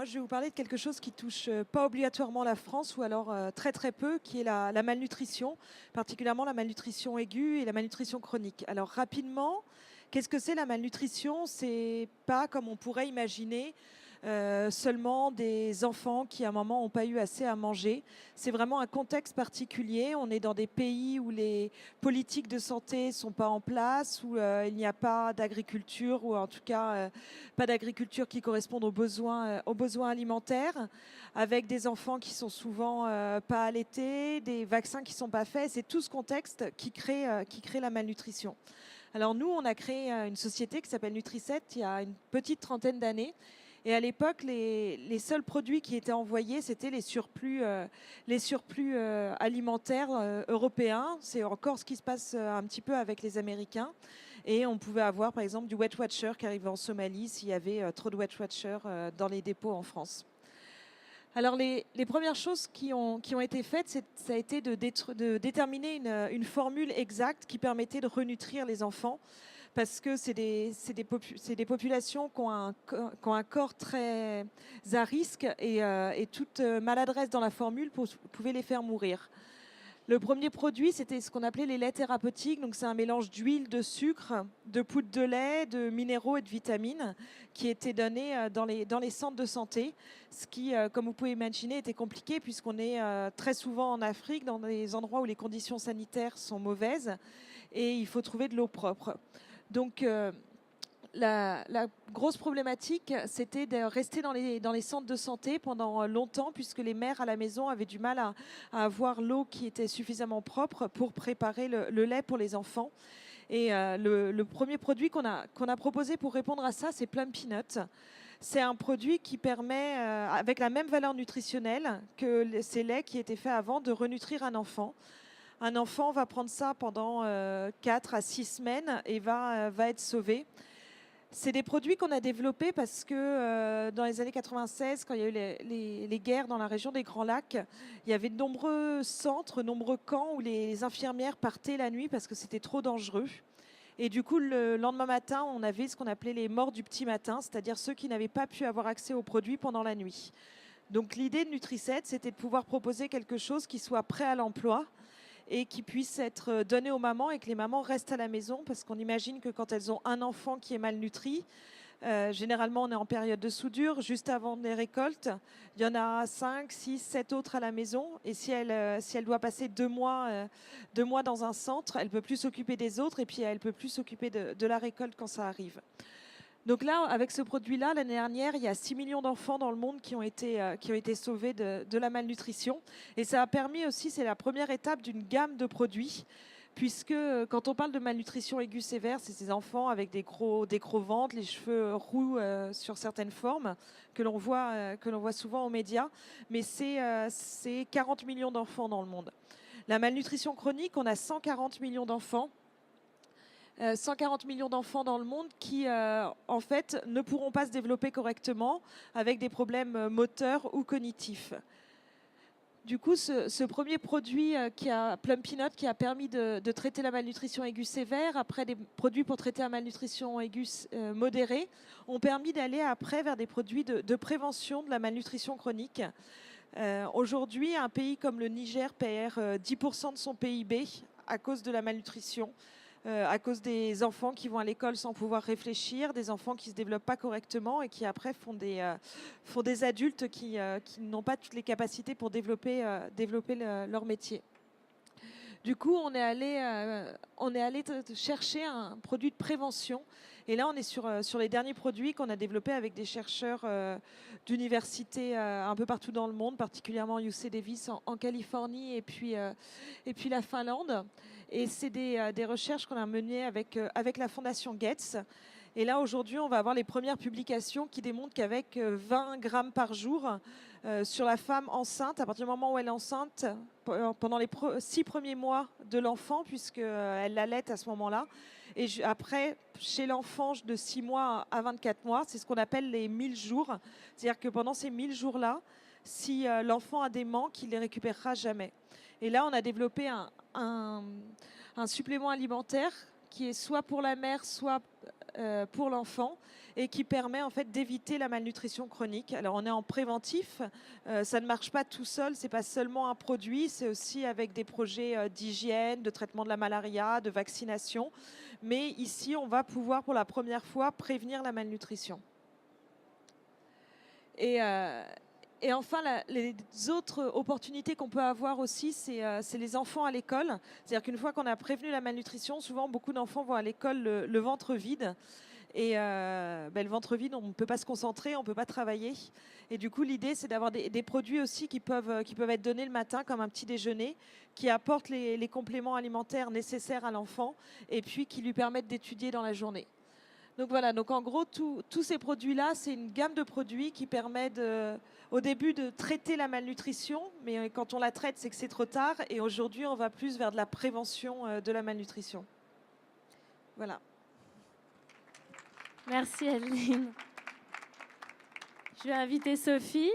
Moi, je vais vous parler de quelque chose qui touche pas obligatoirement la France ou alors très très peu, qui est la malnutrition, particulièrement la malnutrition aiguë et la malnutrition chronique. Alors rapidement, qu'est-ce que c'est la malnutrition? C'est pas comme on pourrait imaginer seulement des enfants qui à un moment n'ont pas eu assez à manger. C'est vraiment un contexte particulier. On est dans des pays où les politiques de santé sont pas en place, où il n'y a pas d'agriculture ou en tout cas pas d'agriculture qui corresponde aux besoins alimentaires, avec des enfants qui sont souvent pas allaités, des vaccins qui sont pas faits. C'est tout ce contexte qui crée la malnutrition. Alors nous, on a créé une société qui s'appelle Nutri7 il y a une petite trentaine d'années. Et à l'époque, les seuls produits qui étaient envoyés, c'était les surplus alimentaires européens. C'est encore ce qui se passe un petit peu avec les Américains. Et on pouvait avoir, par exemple, du Weight Watcher qui arrivait en Somalie s'il y avait trop de Weight Watcher dans les dépôts en France. Alors, les premières choses qui ont été faites, ça a été de déterminer une formule exacte qui permettait de renutrir les enfants, parce que c'est des populations qui ont un corps très à risque et toute maladresse dans la formule pouvait les faire mourir. Le premier produit, c'était ce qu'on appelait les laits thérapeutiques. Donc, c'est un mélange d'huile, de sucre, de poudre de lait, de minéraux et de vitamines qui étaient donnés dans les centres de santé. Ce qui, comme vous pouvez imaginer, était compliqué puisqu'on est très souvent en Afrique, dans des endroits où les conditions sanitaires sont mauvaises et il faut trouver de l'eau propre. Donc, la grosse problématique, c'était de rester dans les centres de santé pendant longtemps, puisque les mères à la maison avaient du mal à avoir l'eau qui était suffisamment propre pour préparer le lait pour les enfants. Et le premier produit qu'on a proposé pour répondre à ça, c'est Plum Peanut. C'est un produit qui permet, avec la même valeur nutritionnelle que ces laits qui étaient faits avant, de renutrir un enfant. Un enfant va prendre ça pendant 4 à 6 semaines et va être sauvé. C'est des produits qu'on a développés parce que dans les années 96, quand il y a eu les guerres dans la région des Grands Lacs, il y avait de nombreux centres, nombreux camps où les infirmières partaient la nuit parce que c'était trop dangereux. Et du coup, le lendemain matin, on avait ce qu'on appelait les morts du petit matin, c'est-à-dire ceux qui n'avaient pas pu avoir accès aux produits pendant la nuit. Donc l'idée de Nutri7, c'était de pouvoir proposer quelque chose qui soit prêt à l'emploi et qui puisse être donné aux mamans et que les mamans restent à la maison, parce qu'on imagine que quand elles ont un enfant qui est malnutri, généralement on est en période de soudure, juste avant les récoltes, il y en a 5, 6, 7 autres à la maison, et si elle doit passer 2 mois dans un centre, elle ne peut plus s'occuper des autres, et puis elle ne peut plus s'occuper de la récolte quand ça arrive. Donc là, avec ce produit-là, l'année dernière, il y a 6 millions d'enfants dans le monde qui ont été sauvés de la malnutrition. Et ça a permis aussi, c'est la première étape d'une gamme de produits, puisque quand on parle de malnutrition aiguë sévère, c'est ces enfants avec des gros ventres, les cheveux roux sur certaines formes, que l'on voit souvent aux médias. Mais c'est 40 millions d'enfants dans le monde. La malnutrition chronique, on a 140 millions d'enfants. 140 millions d'enfants dans le monde qui, en fait, ne pourront pas se développer correctement avec des problèmes moteurs ou cognitifs. Du coup, ce premier produit Plum Peanut, qui a permis de traiter la malnutrition aiguë sévère, après des produits pour traiter la malnutrition aiguë modérée, ont permis d'aller après vers des produits de prévention de la malnutrition chronique. Aujourd'hui, un pays comme le Niger perd 10% de son PIB à cause de la malnutrition. À cause des enfants qui vont à l'école sans pouvoir réfléchir, des enfants qui ne se développent pas correctement et qui après font des adultes qui n'ont pas toutes les capacités pour développer leur métier. Du coup, on est allé chercher un produit de prévention. Et là, on est sur les derniers produits qu'on a développés avec des chercheurs d'universités un peu partout dans le monde, particulièrement UC Davis en Californie et puis la Finlande. Et c'est des recherches qu'on a menées avec la Fondation Gates. Et là, aujourd'hui, on va avoir les premières publications qui démontrent qu'avec 20 grammes par jour sur la femme enceinte, à partir du moment où elle est enceinte, pendant les 6 premiers mois de l'enfant, puisqu'elle l'allaite à ce moment-là, et après, chez l'enfant de 6 mois à 24 mois, c'est ce qu'on appelle les 1000 jours. C'est-à-dire que pendant ces 1000 jours-là, si l'enfant a des manques, il ne les récupérera jamais. Et là, on a développé un supplément alimentaire qui est soit pour la mère, soit pour l'enfant et qui permet en fait d'éviter la malnutrition chronique. Alors on est en préventif, ça ne marche pas tout seul, c'est pas seulement un produit, c'est aussi avec des projets d'hygiène, de traitement de la malaria, de vaccination. Mais ici, on va pouvoir pour la première fois prévenir la malnutrition. Et enfin, les autres opportunités qu'on peut avoir aussi, c'est les enfants à l'école. C'est-à-dire qu'une fois qu'on a prévenu la malnutrition, souvent beaucoup d'enfants vont à l'école le ventre vide. Et le ventre vide, on ne peut pas se concentrer, on ne peut pas travailler. Et du coup, l'idée, c'est d'avoir des produits aussi qui peuvent être donnés le matin comme un petit déjeuner, qui apportent les compléments alimentaires nécessaires à l'enfant et puis qui lui permettent d'étudier dans la journée. Donc voilà, donc en gros, tous ces produits-là, c'est une gamme de produits qui permet au début de traiter la malnutrition, mais quand on la traite, c'est que c'est trop tard. Et aujourd'hui, on va plus vers de la prévention de la malnutrition. Voilà. Merci Adeline. Je vais inviter Sophie.